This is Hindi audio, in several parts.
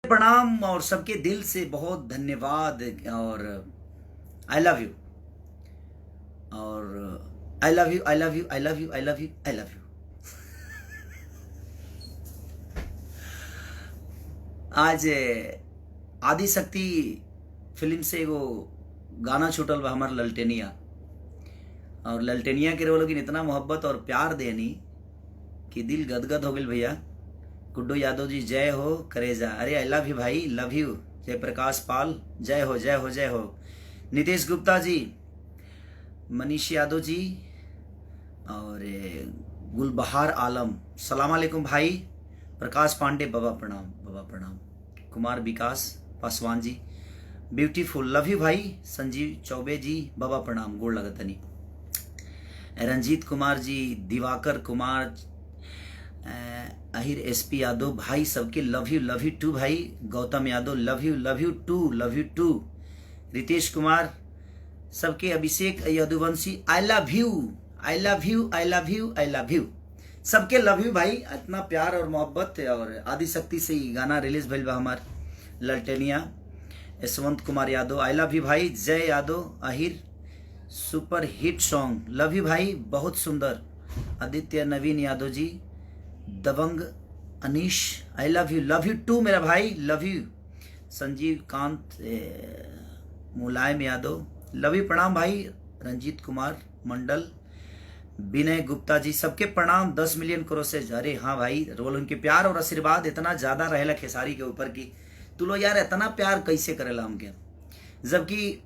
प्रणाम और सबके दिल से बहुत धन्यवाद और आई लव यू और आई love you I love you I love you I love you I love you. आज आदि शक्ति फिल्म से वो गाना छूटल बा हमार ललटेनिया, और ललटेनिया के रोल की इतना मोहब्बत और प्यार देनी कि दिल गदगद हो गई भैया। गुड्डू यादव जी जय हो करेजा, अरे आई लव यू भाई, लव यू। जय प्रकाश पाल जय हो जय हो जय हो। नितेश गुप्ता जी, मनीष यादव जी और गुलबहार आलम सलाम अलैकुम भाई। प्रकाश पांडे बाबा प्रणाम, बाबा प्रणाम। Kumar Vikas Paswan ji beautiful love you भाई। संजीव चौबे जी बाबा प्रणाम, गोड़ लगतनी। रंजीत कुमार जी, दिवाकर कुमार, अहिर एसपी यादव भाई सबके लव यू टू भाई। Gautam Yadav love you too. Ritesh Kumar सबके, Abhishek Yaduvanshi I love you I love you I love you I love you, सबके लव यू भाई। इतना प्यार और मोहब्बत। और आदि शक्ति से ही गाना रिलीज भइल बा हमार Lalteniya. Yashwant Kumar Yadav I love you भाई। Jai Yadav Ahir super hit song love you भाई, बहुत सुंदर। आदित्य नवीन यादव जी, दबंग Anish I love you too मेरा भाई, love you. Sanjeev Kant Mulayam Yadav love you प्रणाम भाई। रंजीत कुमार मंडल, विनय गुप्ता जी सबके प्रणाम। 10 मिलियन करोड़ से, अरे हाँ भाई, रोल उनके प्यार और आशीर्वाद इतना ज्यादा रहेला खेसारी के ऊपर की तू लोग यार इतना प्यार कैसे करेला हमके। जबकि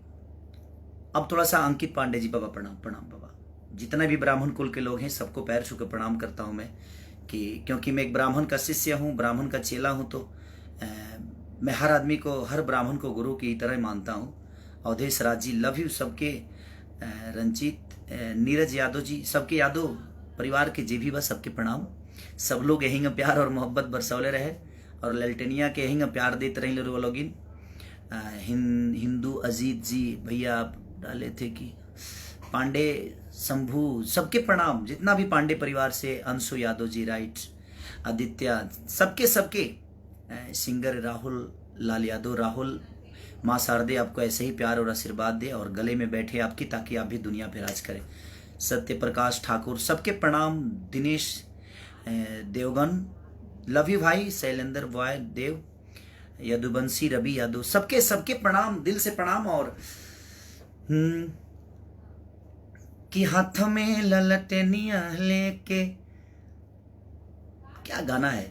अब थोड़ा सा अंकित पांडे जी बाबा प्रणाम प्रणाम बाबा। जितने भी ब्राह्मण कुल के लोग हैं सबको पैर छू के प्रणाम करता हूँ मैं, कि क्योंकि मैं एक ब्राह्मण का शिष्य हूँ, ब्राह्मण का चेला हूँ, तो मैं हर आदमी को, हर ब्राह्मण को गुरु की तरह मानता हूँ। अवधेश राज जी लव यू सबके। रंजीत नीरज यादव जी सबके, यादव परिवार के जे भी बस सबके प्रणाम। सब लोग यही प्यार और मोहब्बत बरसौले रहे और ललटेनिया के यही प्यार देते रहे लोगिन। हिंदू अजीत जी भैया आप डाले थे कि पांडे शंभू सबके प्रणाम। जितना भी पांडे परिवार से, अंशु यादव जी राइट, आदित्य सबके सबके। सिंगर राहुल लाल यादव, राहुल माँ शारदे आपको ऐसे ही प्यार और आशीर्वाद दे और गले में बैठे आपकी, ताकि आप भी दुनिया पे राज करें। सत्य प्रकाश ठाकुर सबके प्रणाम। दिनेश देवगन लव यू भाई। शैलेंद्र बॉय देव, यदुवंशी रवि यादव सबके सबके प्रणाम, दिल से प्रणाम। और कि हाथ में ललटेनिया लेके, क्या गाना है।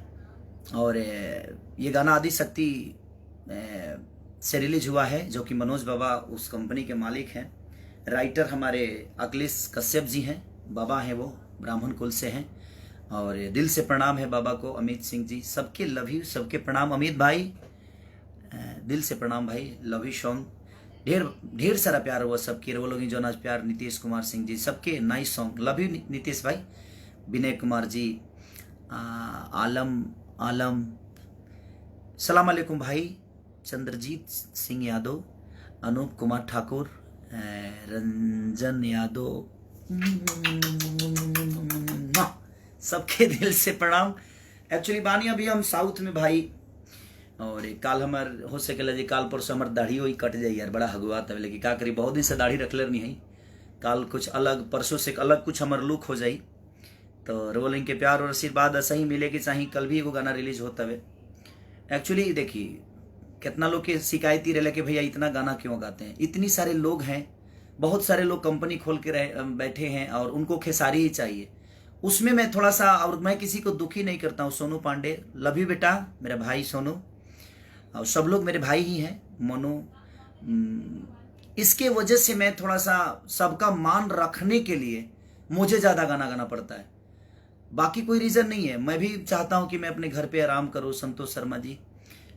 और ये गाना आदि शक्ति से रिलीज हुआ है, जो कि मनोज बाबा उस कंपनी के मालिक हैं। राइटर हमारे अखिलेश कश्यप जी हैं, बाबा हैं वो, ब्राह्मण कुल से हैं। और दिल से प्रणाम है बाबा को। अमित सिंह जी सबके लव यू, सबके प्रणाम। अमित भाई दिल से प्रणाम भाई, लव यू सॉन्ग। ढेर सारा प्यार हुआ सबके, वो लोग जो नाच प्यार। नीतीश कुमार सिंह जी सबके nice song, love you Nitish भाई। विनय कुमार जी, आलम सलाम अलैकुम भाई। चंद्रजीत सिंह यादव, अनूप कुमार ठाकुर, रंजन यादव सबके दिल से प्रणाम। एक्चुअली बानी अभी हम साउथ में भाई, और काल हमार हो सकेला जी काल परसों हमार दाढ़ी वही कट जाए यार, बड़ा हगुआ तब, लेकिन क्या करी बहुत दिन से दाढ़ी रखले नहीं है। काल कुछ अलग, परसों से अलग कुछ हमार लुक हो जाई। तो रोलिंग के प्यार और आशीर्वाद ऐसा ही मिले कि चाहे। कल भी एगो गाना रिलीज होता है। एक्चुअली देखिए कितना लोग के शिकायती रहे कि भैया इतना गाना क्यों गाते हैं। इतनी सारे लोग हैं, बहुत सारे लोग कंपनी खोल के बैठे हैं और उनको खेसारी ही चाहिए। उसमें मैं थोड़ा सा, और मैं किसी को दुखी नहीं करता हूँ। सोनू पांडे लव यू बेटा, मेरा भाई सोनू, और सब लोग मेरे भाई ही हैं। मनु, इसके वजह से मैं थोड़ा सा सबका मान रखने के लिए मुझे ज़्यादा गाना गाना पड़ता है, बाकी कोई रीज़न नहीं है। मैं भी चाहता हूँ कि मैं अपने घर पे आराम करूँ। संतोष शर्मा जी,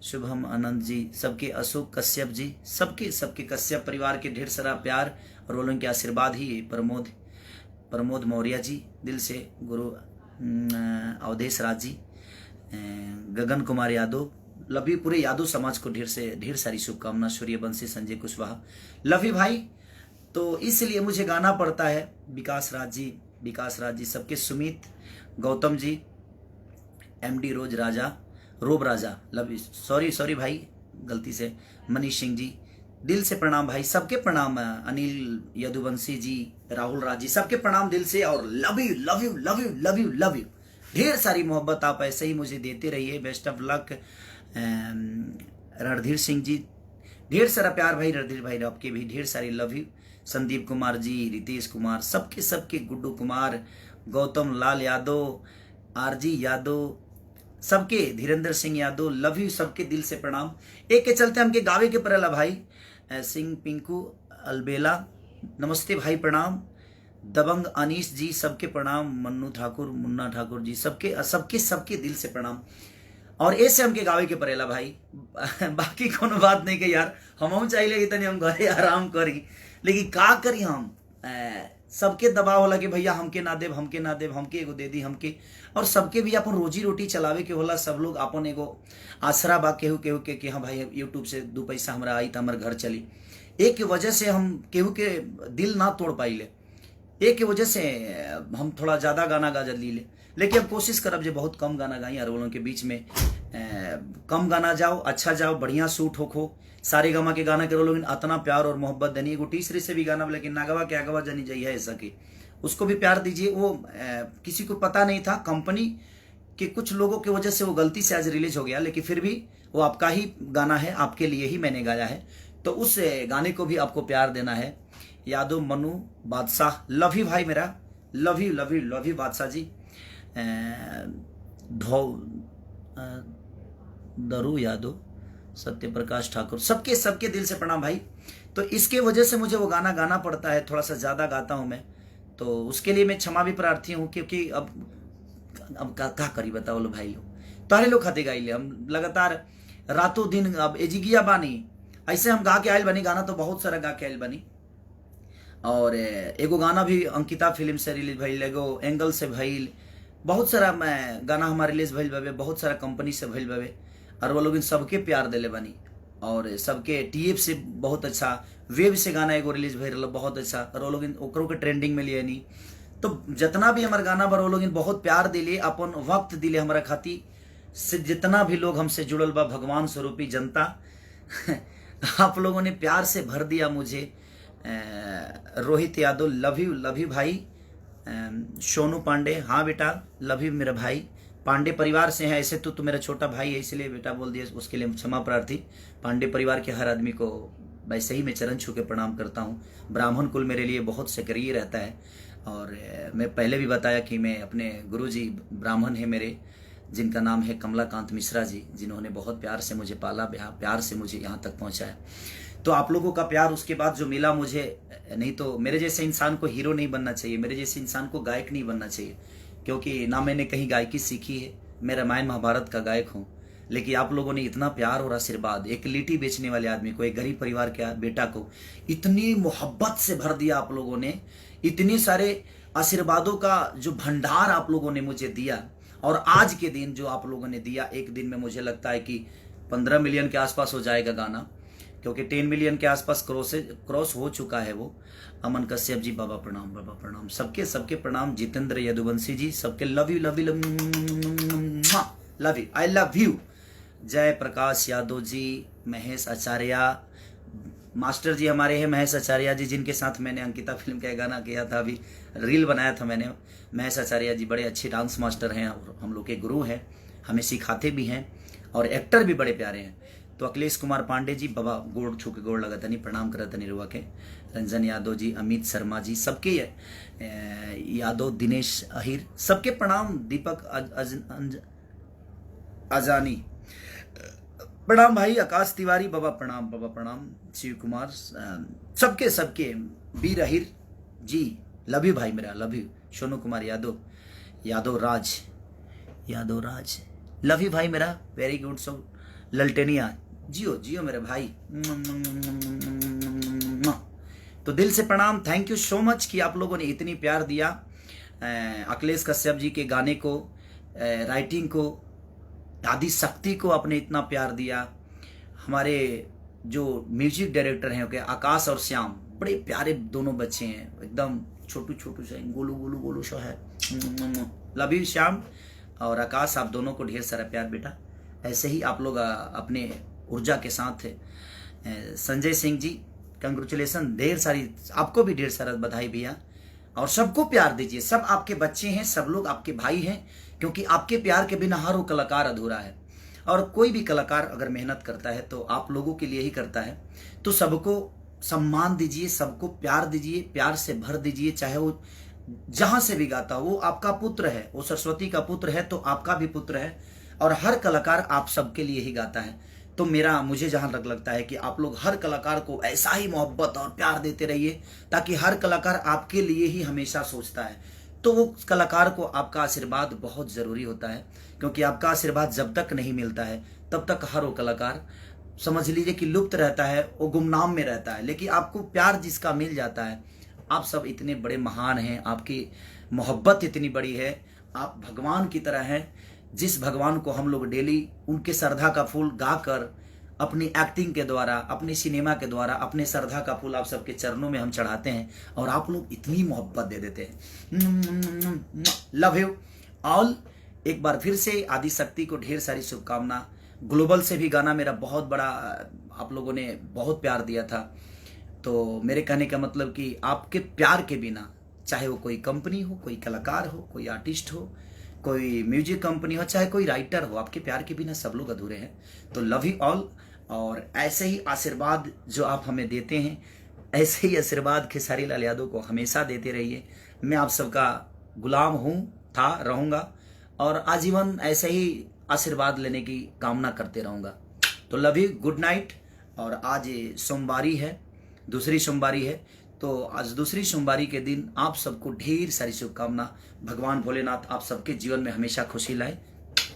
शुभम आनंद जी सबके, अशोक कश्यप जी सबके सबके, कश्यप परिवार के ढेर सारा प्यार और वो लोगों के आशीर्वाद ही। प्रमोद मौर्य जी दिल से, गुरु अवधेश राज जी, गगन कुमार यादव लव यू। पूरे यादव समाज को ढेर सारी शुभकामना। सूर्यवंशी संजय कुशवाहा लव यू भाई। तो इसलिए मुझे गाना पड़ता है। विकास राज जी सबके, सुमित, गौतम जी, एमडी रोज राजा रोब राजा लव, सॉरी भाई गलती से, मनीष सिंह जी दिल से प्रणाम भाई, सबके प्रणाम, अनिल यदुवंशी जी, राहुल राज जी, सबके प्रणाम दिल से, और love you love you love you love you love you. ढेर सारी मोहब्बत आप ऐसे ही मुझे देते रहिए। Best of luck Randhir Singh ji, ढेर सारा प्यार भाई, रणधीर भाई आपके भी ढेर सारी लव यू। संदीप कुमार जी, रितेश कुमार, सबके सबके, गुड्डू कुमार, गौतम लाल यादव, आरजी यादव, सबके, धीरेन्द्र सिंह यादव, लव यू, सबके दिल से प्रणाम। एक के चलते हमके गावे के परेला भाई, सिंह पिंकू अलबेला, नमस्ते भाई प्रणाम। दबंग अनीश जी, सबके प्रणाम। मन्नू ठाकुर, मुन्ना ठाकुर जी, सबके सबके सबके दिल से प्रणाम। और ऐसे हमके गावे के परेला भाई बाकी कोनो बात नहीं के यार, हम चाहिए कि तनी हम घरे आराम करी, लेकिन का करी हम, सबके दबाव होला कि भैया हमके ना देव, हमके ना देव, हमके एगो दे दी हमके, और सबके भी अपन रोजी रोटी चलावे के होला। सब लोग अपन एगो आसरा बा केहू केहू के हाँ भाई यूट्यूब से 2 पैसा हमरा आई तो हमारे घर चली। एक की वजह से हम केहू के दिल ना तोड़ पाइले, एक की वजह से हम थोड़ा ज़्यादा गाना गा ली ले, लेकिन अब कोशिश करब जो बहुत कम गाना गाई, अरवलों के बीच में कम गाना जाओ, अच्छा जाओ, बढ़िया सूट हो। सारे गमा के गाना करो लोग इतना प्यार और मोहब्बत देनी, एगो तीसरे से भी गाना, लेकिन नागवा के आगवा जानी जाइए ऐसा कि उसको भी प्यार दीजिए। वो किसी को पता नहीं था, कंपनी के कुछ लोगों की वजह से वो गलती से आज रिलीज हो गया, लेकिन फिर भी वो आपका ही गाना है, आपके लिए ही मैंने गाया है, तो उस गाने को भी आपको प्यार देना है। यादव मनु बादशाह, लव यू भाई मेरा, love you love you love you Badshah ji. दरू Yadav, Satya Prakash Thakur, सबके सबके दिल से प्रणाम भाई। तो इसके वजह से मुझे वो गाना गाना पड़ता है, थोड़ा सा ज़्यादा गाता हूँ मैं, तो उसके लिए मैं क्षमा भी प्रार्थी हूँ, क्योंकि अब क्या करी बताओ लो भाई लोग, तारे लोग खाते गाई ले हम लगातार रातों दिन, अब एजिगिया बानी ऐसे हम गा के आयल बनी, गाना तो बहुत सारा गा के आयल बनी। और एगो गाना भी अंकिता फिल्म से रिलीज भइल, एगो एंगल से भइल, बहुत सारा गाना हमारा रिलीज भइल बाबे, बहुत सारा कंपनी से भइल बाबे, और वो लोग सबके प्यार दिले बनी, और सबके टीएफ से बहुत अच्छा, वेब से गाना एगो रिलीज भइल रहा बहुत अच्छा, और वो लोग ओकरों के ट्रेंडिंग में लिए नहीं। तो जितना भी हमारे गाना पर वो लोग बहुत प्यार दिले, अपन वक्त दिले हमारा खाती से, जितना भी लोग हमसे जुड़ल बा, भगवान स्वरूपी जनता आप लोगों ने प्यार से भर दिया मुझे। रोहित यादव, लव यू भाई। सोनू पांडे, हाँ बेटा लव यू मेरा भाई, पांडे परिवार से है, ऐसे तो मेरा छोटा भाई है इसलिए बेटा बोल दिया, उसके लिए क्षमा प्रार्थी। पांडे परिवार के हर आदमी को वैसे ही मैं चरण छू के प्रणाम करता हूँ। ब्राह्मण कुल मेरे लिए बहुत सक्रिय रहता है, और मैं पहले भी बताया कि मैं अपने गुरुजी ब्राह्मण है मेरे, जिनका नाम है कमलाकांत मिश्रा जी, जिन्होंने बहुत प्यार से मुझे पाला, प्यार से मुझे यहाँ तक पहुँचाया। तो आप लोगों का प्यार उसके बाद जो मिला मुझे, नहीं तो मेरे जैसे इंसान को हीरो नहीं बनना चाहिए, मेरे जैसे इंसान को गायक नहीं बनना चाहिए, क्योंकि ना मैंने कहीं गायकी सीखी है, मैं रामायण महाभारत का गायक हूँ, लेकिन आप लोगों ने इतना प्यार और आशीर्वाद, एक लिट्टी बेचने वाले आदमी को, एक गरीब परिवार के बेटा को इतनी मोहब्बत से भर दिया आप लोगों ने, इतने सारे आशीर्वादों का जो भंडार आप लोगों ने मुझे दिया, और आज के दिन जो आप लोगों ने दिया, एक दिन में मुझे लगता है कि 15 मिलियन के आसपास हो जाएगा गाना, क्योंकि 10 मिलियन के आसपास क्रॉस हो चुका है वो। अमन कश्यप जी, बाबा प्रणाम, बाबा प्रणाम, सबके सबके प्रणाम। जितेंद्र यदुवंशी जी, सबके love you love you love you, I love you. जय प्रकाश यादव जी, महेश आचार्य मास्टर जी हमारे हैं, महेश आचार्य जी, जिनके साथ मैंने अंकिता फिल्म का गाना किया था, अभी रील बनाया था मैंने। महेश आचार्य जी बड़े अच्छे डांस मास्टर हैं, हम लोग के गुरु हैं, हमें सिखाते भी हैं, और एक्टर भी बड़े प्यारे हैं। तो अखिलेश कुमार पांडे जी, बाबा गोड़ छू के गोड़ लगता नहीं, प्रणाम करता नहीं रुआ के। रंजन यादव जी, अमित शर्मा जी, सबके यादव, दिनेश अहिर, सबके प्रणाम। दीपक अजानी प्रणाम भाई। आकाश तिवारी, बाबा प्रणाम, बाबा प्रणाम। शिव कुमार, सबके सबके। वीर अहिर जी, लव यू भाई मेरा, love you. Sonu Kumar Yadav, Yadav Raj, love you भाई मेरा, वेरी गुड। सो ललटेनिया, जियो जियो मेरे भाई, तो दिल से प्रणाम। थैंक यू सो मच कि आप लोगों ने इतनी प्यार दिया अखिलेश कश्यप जी के गाने को, राइटिंग को, आदि शक्ति को आपने इतना प्यार दिया। हमारे जो म्यूजिक डायरेक्टर हैं आकाश और श्याम, बड़े प्यारे दोनों बच्चे हैं, एकदम छोटू छोटू से, गोलू गोलू गोलू सा है। लव यू श्याम और आकाश, आप दोनों को ढेर सारा प्यार बेटा। ऐसे ही आप लोग अपने ऊर्जा के साथ संजय सिंह जी कंग्रेचुलेसन, ढेर सारी आपको भी ढेर सारा बधाई भैया, और सबको प्यार दीजिए। सब आपके बच्चे हैं, सब लोग आपके भाई हैं, क्योंकि आपके प्यार के बिना हर वो कलाकार अधूरा है। और कोई भी कलाकार अगर मेहनत करता है तो आप लोगों के लिए ही करता है। तो सबको सम्मान दीजिए, सबको प्यार दीजिए, प्यार से भर दीजिए। चाहे वो जहां से भी गाता हो, वो आपका पुत्र है, वो सरस्वती का पुत्र है तो आपका भी पुत्र है, और हर कलाकार आप सबके लिए ही गाता है। तो मुझे जहां तक लगता है कि आप लोग हर कलाकार को ऐसा ही मोहब्बत और प्यार देते रहिए, ताकि हर कलाकार आपके लिए ही हमेशा सोचता है। तो वो कलाकार को आपका आशीर्वाद बहुत ज़रूरी होता है, क्योंकि आपका आशीर्वाद जब तक नहीं मिलता है तब तक हर वो कलाकार समझ लीजिए कि लुप्त रहता है, वो गुमनाम में रहता है। लेकिन आपको प्यार जिसका मिल जाता है, आप सब इतने बड़े महान हैं, आपकी मोहब्बत इतनी बड़ी है, आप भगवान की तरह हैं। जिस भगवान को हम लोग डेली उनके श्रद्धा का फूल गाकर, अपनी एक्टिंग के द्वारा, अपनी सिनेमा के द्वारा अपने श्रद्धा का फूल आप सबके चरणों में हम चढ़ाते हैं, और आप लोग इतनी मोहब्बत दे देते हैं। Love you all. एक बार फिर से आदिशक्ति को ढेर सारी शुभकामना। ग्लोबल से भी गाना मेरा बहुत बड़ा, आप लोगों ने बहुत प्यार दिया था। तो मेरे कहने का मतलब कि आपके प्यार के बिना, चाहे वो कोई कंपनी हो, कोई कलाकार हो, कोई आर्टिस्ट हो, कोई म्यूजिक कंपनी हो, चाहे कोई राइटर हो, आपके प्यार के बिना सब लोग अधूरे हैं। तो लव यू ऑल। और ऐसे ही आशीर्वाद जो आप हमें देते हैं, ऐसे ही आशीर्वाद खेसारी लाल यादव को हमेशा देते रहिए। मैं आप सबका गुलाम हूँ, था, रहूँगा, और आजीवन ऐसे ही आशीर्वाद लेने की कामना करते रहूँगा। तो लव यू, गुड नाइट। और आज सोमवारी है, दूसरी सोमवारी है, तो आज दूसरी सोमवारी के दिन आप सबको ढेर सारी शुभकामना। भगवान भोलेनाथ आप सबके जीवन में हमेशा खुशी लाए,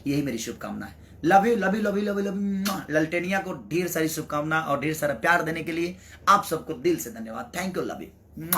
यही मेरी शुभकामना है। Love you, love you, love you, love you, love you. Lalteniya को ढेर सारी शुभकामना और ढेर सारा प्यार देने के लिए आप सबको दिल से धन्यवाद। Thank you, love you.